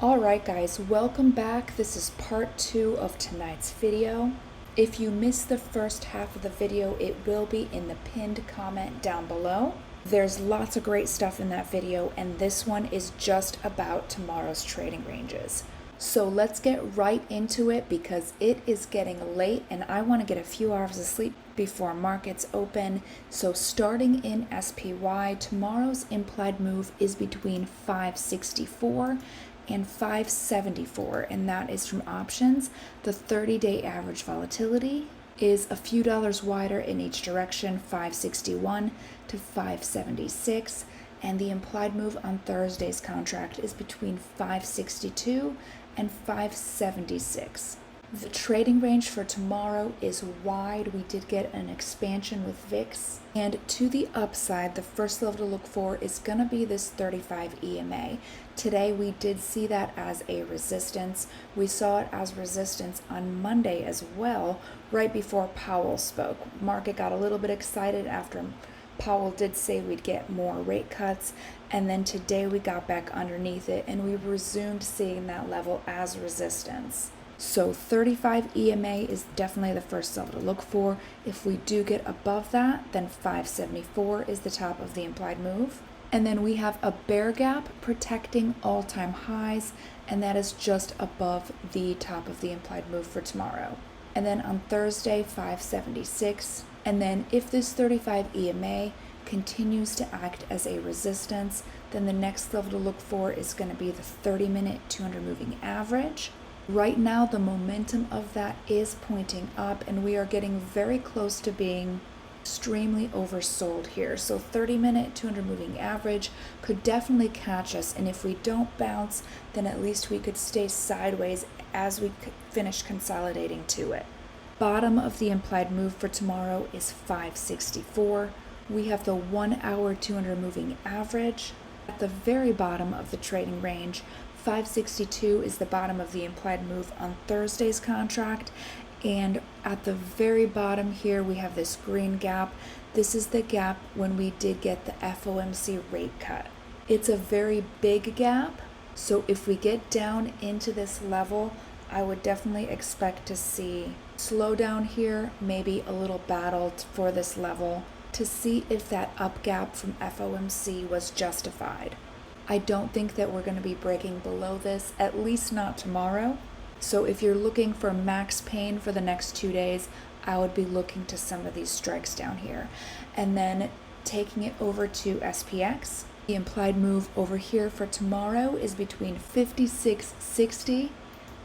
Alright guys, welcome back. This is part 2 of tonight's video. If you missed the first half of the video, it will be in the pinned comment down below. There's lots of great stuff in that video, and this one is just about tomorrow's trading ranges. So let's get right into it because it is getting late and I want to get a few hours of sleep before markets open. So starting in SPY, tomorrow's implied move is between 564 and 574, and that is from options. The 30-day average volatility is a few dollars wider in each direction, 561 to 576, and the implied move on Thursday's contract is between 562 and 576. The trading range for tomorrow is wide. We did get an expansion with VIX. And to the upside, the first level to look for is going to be this 35 EMA. Today we did see that as a resistance. We saw it as resistance on Monday as well, right before Powell spoke. Market got a little bit excited after Powell did say we'd get more rate cuts, and then today we got back underneath it and we resumed seeing that level as resistance. So 35 EMA is definitely the first level to look for. If we do get above that, then 574 is the top of the implied move. And then we have a bear gap protecting all-time highs, and that is just above the top of the implied move for tomorrow. And then on Thursday, 576. And then if this 35 EMA continues to act as a resistance, then the next level to look for is going to be the 30-minute 200 moving average. Right now, the momentum of that is pointing up, and we are getting very close to being extremely oversold here. So 30-minute 200 moving average could definitely catch us, and if we don't bounce, then at least we could stay sideways as we finish consolidating to it. Bottom of the implied move for tomorrow is 564. We have the 1 hour 200 moving average. At the very bottom of the trading range, 562 is the bottom of the implied move on Thursday's contract, and at the very bottom here we have this green gap. This is the gap when we did get the FOMC rate cut. It's a very big gap, so if we get down into this level, I would definitely expect to see slowdown here, maybe a little battle for this level to see if that up gap from FOMC was justified. I don't think that we're going to be breaking below this, at least not tomorrow. So if you're looking for max pain for the next 2 days, I would be looking to some of these strikes down here. And then taking it over to SPX, the implied move over here for tomorrow is between 56.60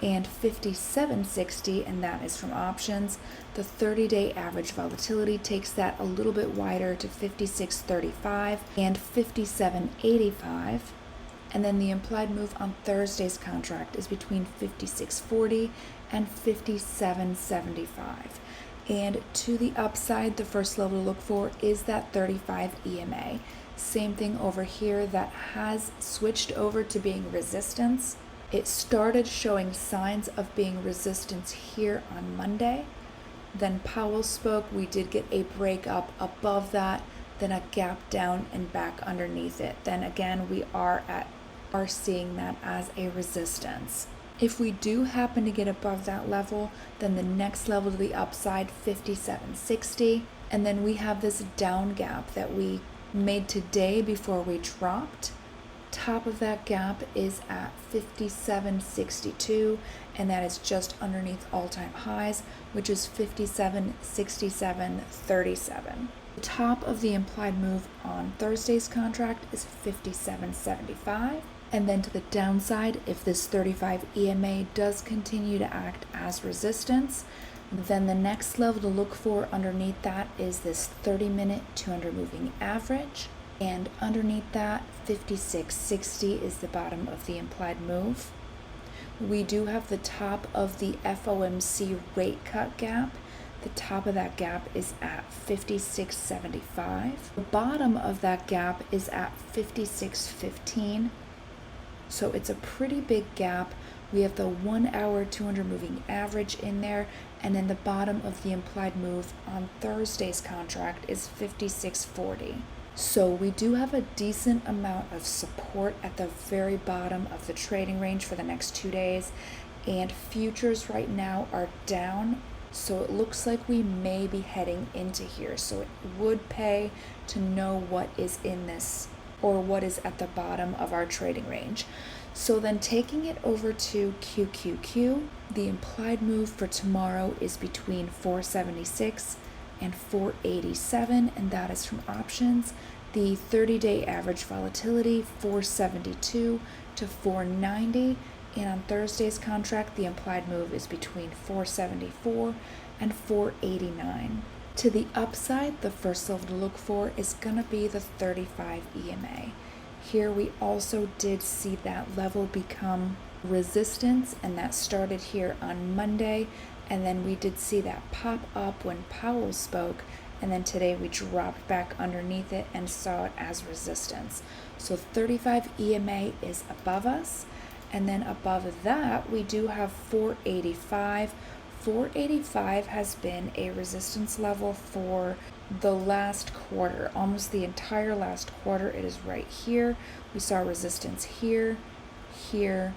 and 57.60, and that is from options. The 30-day average volatility takes that a little bit wider to 56.35 and 57.85, and then the implied move on Thursday's contract is between 56.40 and 57.75. And to the upside, the first level to look for is that 35 EMA. Same thing over here, that has switched over to being resistance. It started showing signs of being resistance here on Monday. Then Powell spoke, we did get a break up above that, then a gap down and back underneath it. Then again, we are seeing that as a resistance. If we do happen to get above that level, then the next level to the upside, 57.60, and then we have this down gap that we made today before we dropped. Top of that gap is at 57.62, and that is just underneath all-time highs, which is 57.67.37. The top of the implied move on Thursday's contract is 57.75, and then to the downside, if this 35 EMA does continue to act as resistance, then the next level to look for underneath that is this 30-minute 200 moving average. And underneath that, 56.60 is the bottom of the implied move. We do have the top of the FOMC rate cut gap. The top of that gap is at 56.75. The bottom of that gap is at 56.15. So it's a pretty big gap. We have the 1 hour 200 moving average in there, and then the bottom of the implied move on Thursday's contract is 56.40. So we do have a decent amount of support at the very bottom of the trading range for the next 2 days, and futures right now are down. So it looks like we may be heading into here. So it would pay to know what is in this, or what is at the bottom of our trading range. So then taking it over to QQQ, the implied move for tomorrow is between 476 and 487, and that is from options. The 30-day average volatility 472 to 490, and on Thursday's contract the implied move is between 474 and 489. To the upside, the first level to look for is going to be the 35 EMA. Here we also did see that level become resistance, and that started here on Monday, and then we did see that pop up when Powell spoke, and then today we dropped back underneath it and saw it as resistance. So 35 EMA is above us, and then above that we do have 485. 485 has been a resistance level for the last quarter, almost the entire last quarter. It is right here. We saw resistance here, here,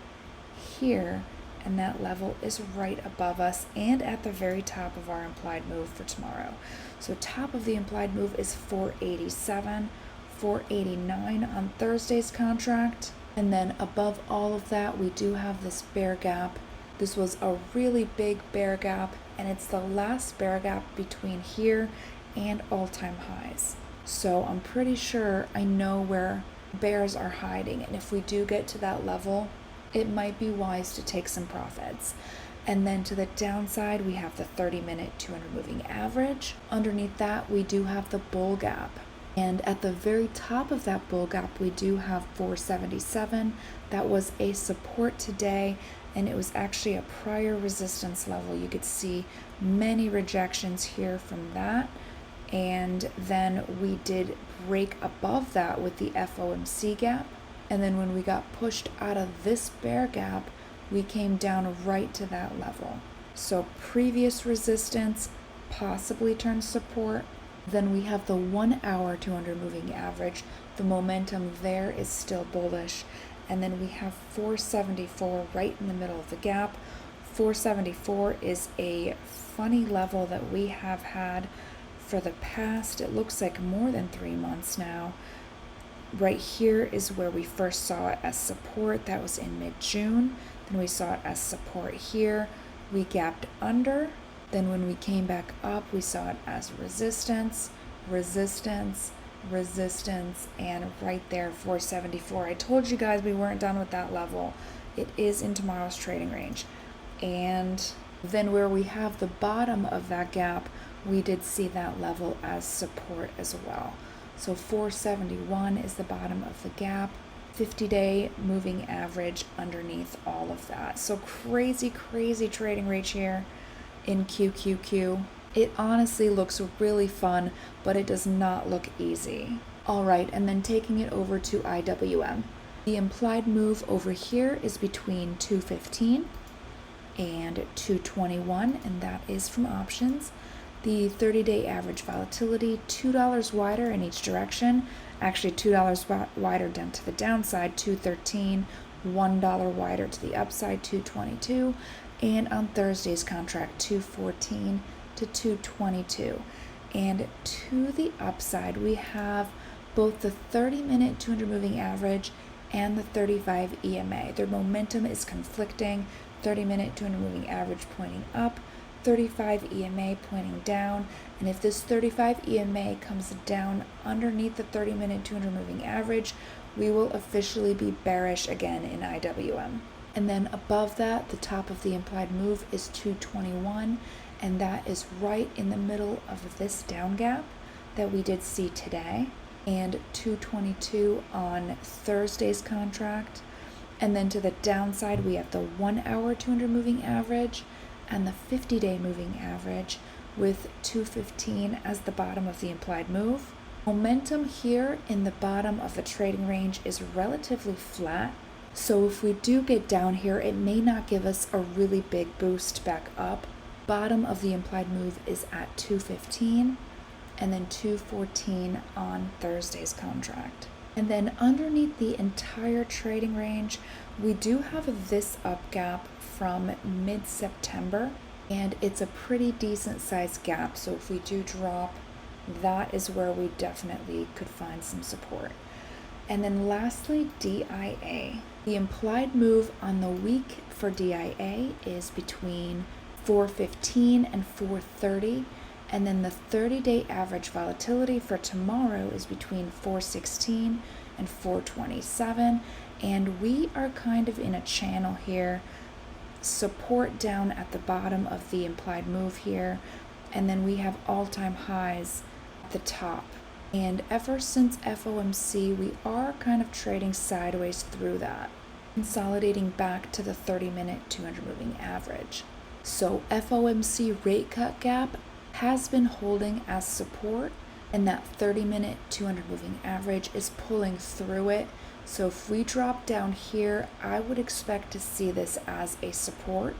here, and that level is right above us and at the very top of our implied move for tomorrow. So top of the implied move is 487, 489 on Thursday's contract, and then above all of that we do have this bear gap. This was a really big bear gap, and it's the last bear gap between here and all-time highs. So I'm pretty sure I know where bears are hiding, and if we do get to that level, it might be wise to take some profits. And then to the downside, we have the 30-minute 200 moving average. Underneath that, we do have the bull gap. And at the very top of that bull gap, we do have 477. That was a support today, and it was actually a prior resistance level. You could see many rejections here from that. And then we did break above that with the FOMC gap. And then when we got pushed out of this bear gap, we came down right to that level. So previous resistance possibly turned support. Then we have the 1 hour 200 moving average. The momentum there is still bullish. And then we have 474 right in the middle of the gap. 474 is a funny level that we have had for the past, it looks like more than 3 months now. Right here is where we first saw it as support. That was in mid-June. Then we saw it as support here. We gapped under. Then when we came back up, we saw it as resistance, resistance, resistance, and right there, 474. I told you guys we weren't done with that level. It is in tomorrow's trading range. And then where we have the bottom of that gap, we did see that level as support as well. So 471 is the bottom of the gap, 50-day moving average underneath all of that. So crazy trading range here in QQQ. It honestly looks really fun, but it does not look easy. All right, and then taking it over to IWM. The implied move over here is between 215 and 221, and that is from options. The 30-day average volatility, $2 wider in each direction. Actually, $2 wider down to the downside, 213, $1 wider to the upside, 222, and on Thursday's contract, 214 to 222. And to the upside, we have both the 30-minute 200 moving average and the 35 EMA. Their momentum is conflicting. 30-minute 200 moving average pointing up, 35 EMA pointing down, and if this 35 EMA comes down underneath the 30-minute 200 moving average, we will officially be bearish again in IWM. And then above that, the top of the implied move is 221, and that is right in the middle of this down gap that we did see today, and 222 on Thursday's contract. And then to the downside, we have the 1 hour 200 moving average and the 50-day moving average with 215 as the bottom of the implied move. Momentum here in the bottom of the trading range is relatively flat. So if we do get down here, it may not give us a really big boost back up. Bottom of the implied move is at 215. and then 214 on Thursday's contract. And then underneath the entire trading range, we do have this up gap from mid-September, and it's a pretty decent sized gap. So if we do drop, that is where we definitely could find some support. And then lastly, DIA. The implied move on the week for DIA is between 415 and 430. And then the 30-day average volatility for tomorrow is between 416 and 427. And we are kind of in a channel here. Support down at the bottom of the implied move here. And then we have all-time highs at the top. And ever since FOMC, we are kind of trading sideways through that, consolidating back to the 30-minute 200 moving average. So FOMC rate cut gap has been holding as support, and that 30-minute 200 moving average is pulling through it. So if we drop down here, I would expect to see this as a support,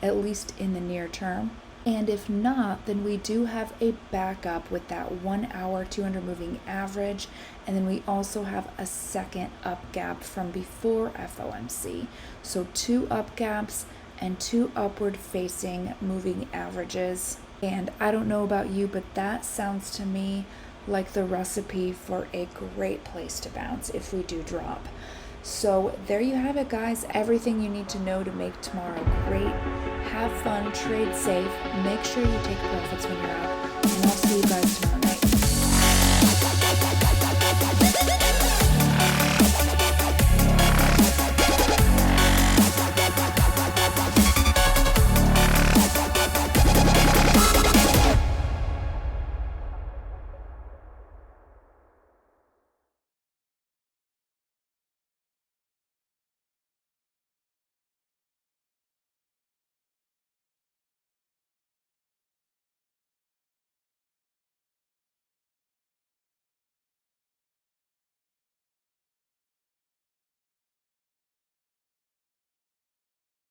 at least in the near term. And if not, then we do have a backup with that 1 hour 200 moving average. And then we also have a second up gap from before FOMC. So 2 up gaps and 2 upward facing moving averages. And I don't know about you, but that sounds to me like the recipe for a great place to bounce if we do drop. So there you have it, guys. Everything you need to know to make tomorrow great. Have fun, trade safe, make sure you take profits when you're out, and I'll see you guys tomorrow.